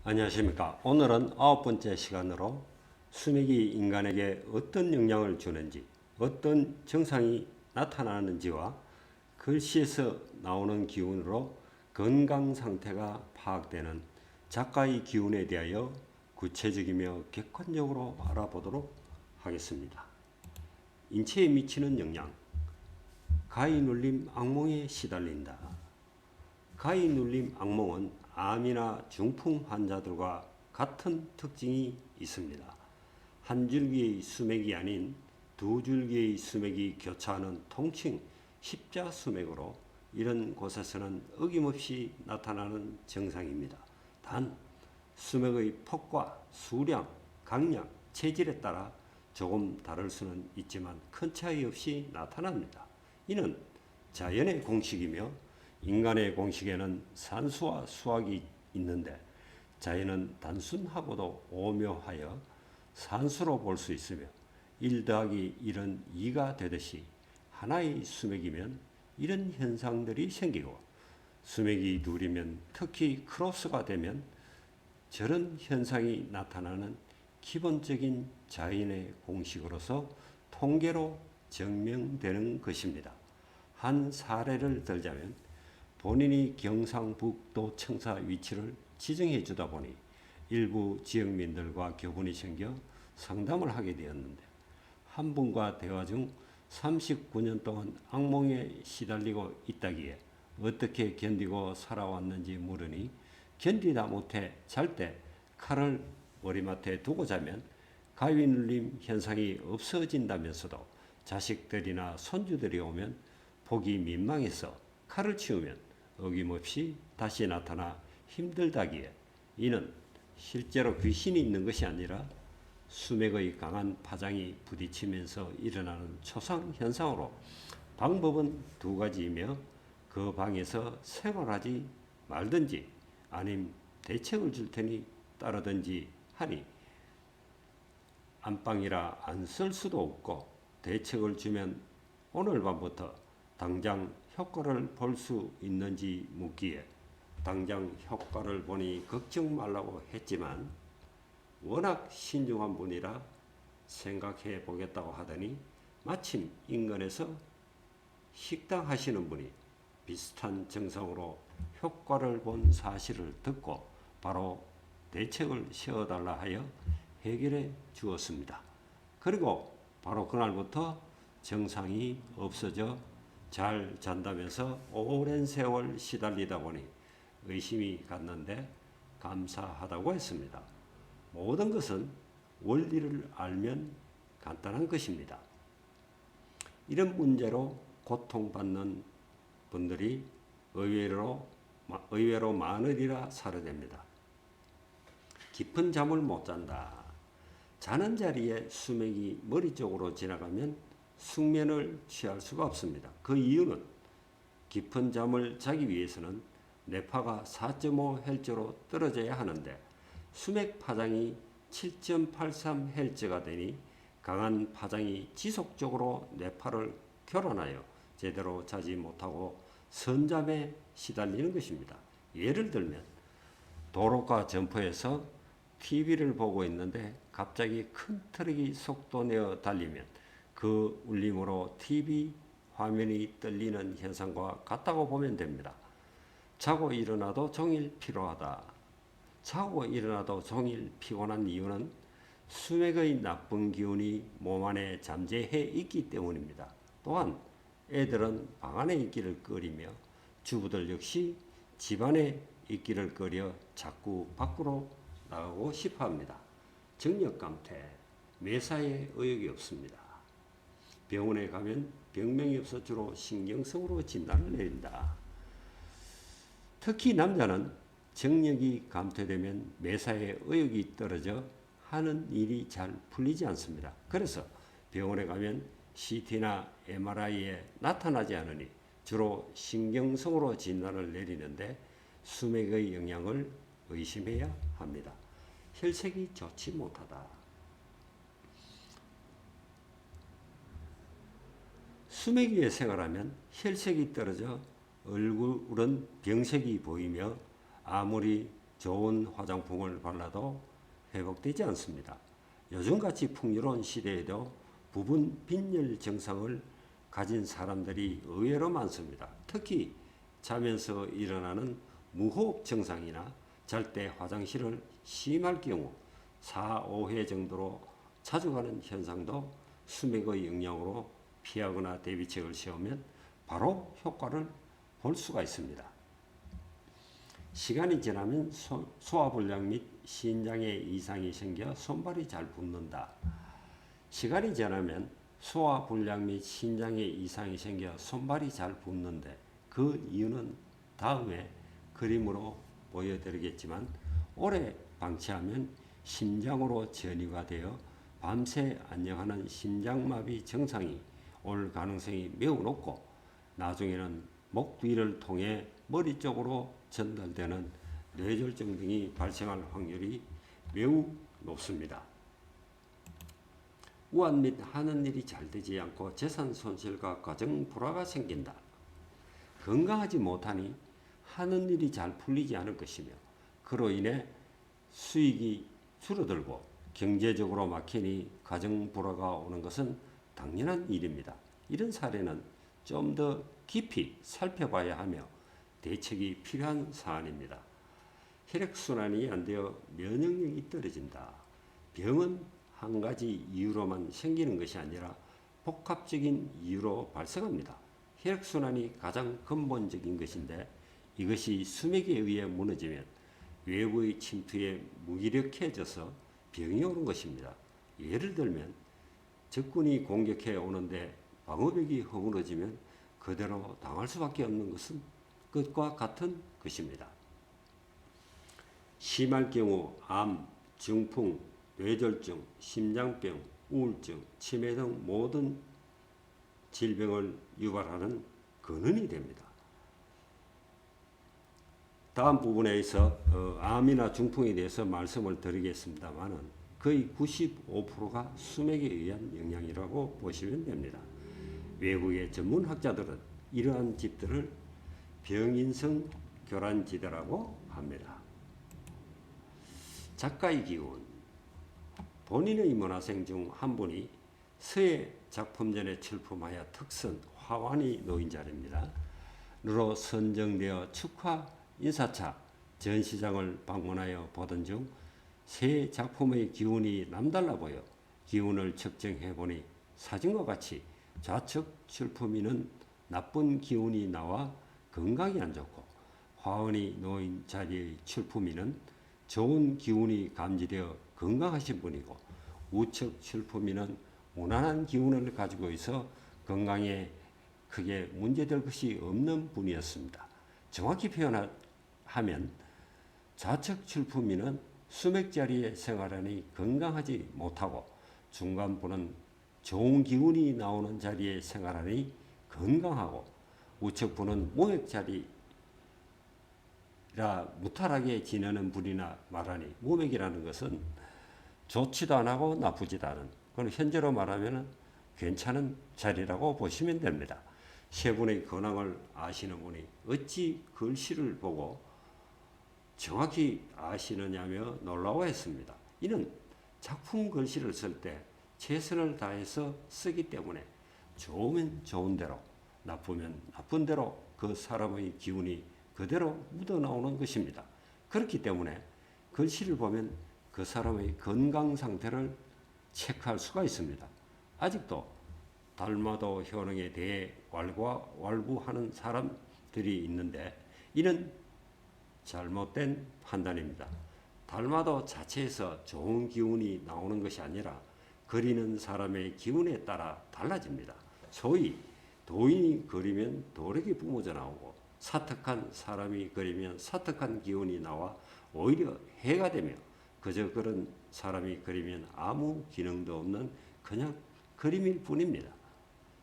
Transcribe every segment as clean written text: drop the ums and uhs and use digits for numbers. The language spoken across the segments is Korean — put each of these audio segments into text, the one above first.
안녕하십니까. 오늘은 9번째 시간으로 수맥이 인간에게 어떤 영향을 주는지, 어떤 증상이 나타나는지와 글씨에서 나오는 기운으로 건강 상태가 파악되는 작가의 기운에 대하여 구체적이며 객관적으로 알아보도록 하겠습니다. 인체에 미치는 영향. 가위 눌림 악몽에 시달린다. 가위 눌림 악몽은 암이나 중풍 환자들과 같은 특징이 있습니다. 한 줄기의 수맥이 아닌 두 줄기의 수맥이 교차하는 통칭 십자수맥으로 이런 곳에서는 어김없이 나타나는 증상입니다. 단 수맥의 폭과 수량, 강약, 체질에 따라 조금 다를 수는 있지만 큰 차이 없이 나타납니다. 이는 자연의 공식이며 인간의 공식에는 산수와 수학이 있는데 자연은 단순하고도 오묘하여 산수로 볼 수 있으며 1 더하기 1은 2가 되듯이 하나의 수맥이면 이런 현상들이 생기고 수맥이 둘이면 특히 크로스가 되면 저런 현상이 나타나는 기본적인 자연의 공식으로서 통계로 증명되는 것입니다. 한 사례를 들자면 본인이 경상북도 청사 위치를 지정해 주다 보니 일부 지역민들과 교분이 생겨 상담을 하게 되었는데 한 분과 대화 중 39년 동안 악몽에 시달리고 있다기에 어떻게 견디고 살아왔는지 물으니 견디다 못해 잘 때 칼을 머리맡에 두고 자면 가위 눌림 현상이 없어진다면서도 자식들이나 손주들이 오면 보기 민망해서 칼을 치우면 어김없이 다시 나타나 힘들다기에 이는 실제로 귀신이 있는 것이 아니라 수맥의 강한 파장이 부딪히면서 일어나는 초상 현상으로 방법은 두 가지이며 그 방에서 생활하지 말든지 아님 대책을 줄 테니 따르든지 하니 안방이라 안 쓸 수도 없고 대책을 주면 오늘 밤부터 당장 효과를 볼 수 있는지 묻기에 당장 효과를 보니 걱정 말라고 했지만 워낙 신중한 분이라 생각해 보겠다고 하더니 마침 인근에서 식당 하시는 분이 비슷한 증상으로 효과를 본 사실을 듣고 바로 대책을 세워달라 하여 해결해 주었습니다. 그리고 바로 그날부터 증상이 없어져 잘 잔다면서 오랜 세월 시달리다 보니 의심이 갔는데 감사하다고 했습니다. 모든 것은 원리를 알면 간단한 것입니다. 이런 문제로 고통받는 분들이 의외로 많으리라 사료됩니다. 깊은 잠을 못 잔다. 자는 자리에 수맥이 머리 쪽으로 지나가면 숙면을 취할 수가 없습니다. 그 이유는 깊은 잠을 자기 위해서는 뇌파가 4.5Hz로 떨어져야 하는데 수맥 파장이 7.83Hz가 되니 강한 파장이 지속적으로 뇌파를 교란하여 제대로 자지 못하고 선잠에 시달리는 것입니다. 예를 들면 도로가 점퍼해서 TV를 보고 있는데 갑자기 큰 트럭이 속도 내어 달리면 그 울림으로 TV 화면이 떨리는 현상과 같다고 보면 됩니다. 자고 일어나도 종일 피로하다. 자고 일어나도 종일 피곤한 이유는 수맥의 나쁜 기운이 몸 안에 잠재해 있기 때문입니다. 또한 애들은 방 안에 있기를 꺼리며 주부들 역시 집안에 있기를 꺼려 자꾸 밖으로 나가고 싶어 합니다. 정력감퇴, 매사에 의욕이 없습니다. 병원에 가면 병명이 없어 주로 신경성으로 진단을 내린다. 특히 남자는 정력이 감퇴되면 매사에 의욕이 떨어져 하는 일이 잘 풀리지 않습니다. 그래서 병원에 가면 CT나 MRI에 나타나지 않으니 주로 신경성으로 진단을 내리는데 수맥의 영향을 의심해야 합니다. 혈색이 좋지 못하다. 수맥 위에 생활하면 혈색이 떨어져 얼굴은 병색이 보이며 아무리 좋은 화장품을 발라도 회복되지 않습니다. 요즘같이 풍요로운 시대에도 부분 빈혈 증상을 가진 사람들이 의외로 많습니다. 특히 자면서 일어나는 무호흡 증상이나 잘 때 화장실을 심할 경우 4, 5회 정도로 자주 가는 현상도 수맥의 영향으로 피하거나 대비책을 세우면 바로 효과를 볼 수가 있습니다. 시간이 지나면 소화불량 및 신장에 이상이 생겨 손발이 잘 붓는다. 시간이 지나면 소화불량 및 신장에 이상이 생겨 손발이 잘 붓는데 그 이유는 다음에 그림으로 보여드리겠지만 오래 방치하면 심장으로 전이가 되어 밤새 안녕하는 심장마비 증상이 올 가능성이 매우 높고 나중에는 목 뒤를 통해 머리 쪽으로 전달되는 뇌졸중 등이 발생할 확률이 매우 높습니다. 우한 및 하는 일이 잘 되지 않고 재산 손실과 가정 불화가 생긴다. 건강하지 못하니 하는 일이 잘 풀리지 않을 것이며 그로 인해 수익이 줄어들고 경제적으로 막히니 가정 불화가 오는 것은 당연한 일입니다. 이런 사례는 좀 더 깊이 살펴봐야 하며 대책이 필요한 사안입니다. 혈액순환이 안 되어 면역력이 떨어진다. 병은 한 가지 이유로만 생기는 것이 아니라 복합적인 이유로 발생합니다. 혈액순환이 가장 근본적인 것인데 이것이 수맥에 의해 무너지면 외부의 침투에 무기력해져서 병이 오는 것입니다. 예를 들면 적군이 공격해 오는데 방어벽이 허물어지면 그대로 당할 수밖에 없는 것과 같은 것입니다. 심할 경우 암, 중풍, 뇌졸중, 심장병, 우울증, 치매 등 모든 질병을 유발하는 근원이 됩니다. 다음 부분에서 암이나 중풍에 대해서 말씀을 드리겠습니다만 거의 95%가 수맥에 의한 영향이라고 보시면 됩니다. 외국의 전문학자들은 이러한 집들을 병인성 교란지대라고 합니다. 작가의 기운. 본인의 문화생 중 한 분이 서예 작품전에 출품하여 특선 화환이 놓인 자리입니다. 로 선정되어 축하 인사차 전시장을 방문하여 보던 중 새 작품의 기운이 남달라 보여 기운을 측정해 보니 사진과 같이 좌측 출품인은 나쁜 기운이 나와 건강이 안 좋고 화환이 놓인 자리의 출품인은 좋은 기운이 감지되어 건강하신 분이고 우측 출품인은 무난한 기운을 가지고 있어 건강에 크게 문제될 것이 없는 분이었습니다. 정확히 표현하면 좌측 출품인은 수맥자리에 생활하니 건강하지 못하고 중간부는 좋은 기운이 나오는 자리에 생활하니 건강하고 우측부는 모맥자리라 무탈하게 지내는 분이나 말하니 모맥이라는 것은 좋지도 않고 나쁘지도 않은 그건 현재로 말하면 괜찮은 자리라고 보시면 됩니다. 세 분의 근황을 아시는 분이 어찌 글씨를 보고 정확히 아시느냐며 놀라워했습니다. 이는 작품 글씨를 쓸 때 최선을 다해서 쓰기 때문에 좋으면 좋은 대로 나쁘면 나쁜 대로 그 사람의 기운이 그대로 묻어나오는 것입니다. 그렇기 때문에 글씨를 보면 그 사람의 건강 상태를 체크할 수가 있습니다. 아직도 달마도 효능에 대해 왈부하는 사람들이 있는데 이는 잘못된 판단입니다. 달마도 자체에서 좋은 기운이 나오는 것이 아니라 그리는 사람의 기운에 따라 달라집니다. 소위 도인이 그리면 도력이 뿜어져 나오고 사특한 사람이 그리면 사특한 기운이 나와 오히려 해가 되며 그저 그런 사람이 그리면 아무 기능도 없는 그냥 그림일 뿐입니다.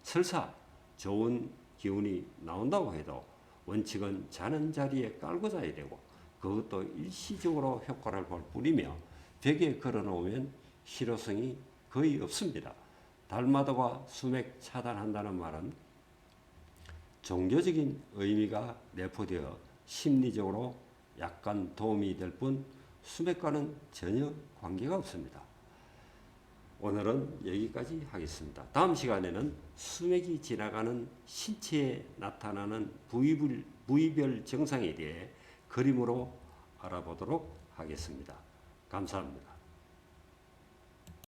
설사 좋은 기운이 나온다고 해도 원칙은 자는 자리에 깔고 자야 되고 그것도 일시적으로 효과를 볼 뿐이며 벽에 걸어놓으면 실효성이 거의 없습니다. 달마도가 수맥 차단한다는 말은 종교적인 의미가 내포되어 심리적으로 약간 도움이 될 뿐 수맥과는 전혀 관계가 없습니다. 오늘은 여기까지 하겠습니다. 다음 시간에는 수맥이 지나가는 신체에 나타나는 부위별 증상에 대해 그림으로 알아보도록 하겠습니다. 감사합니다.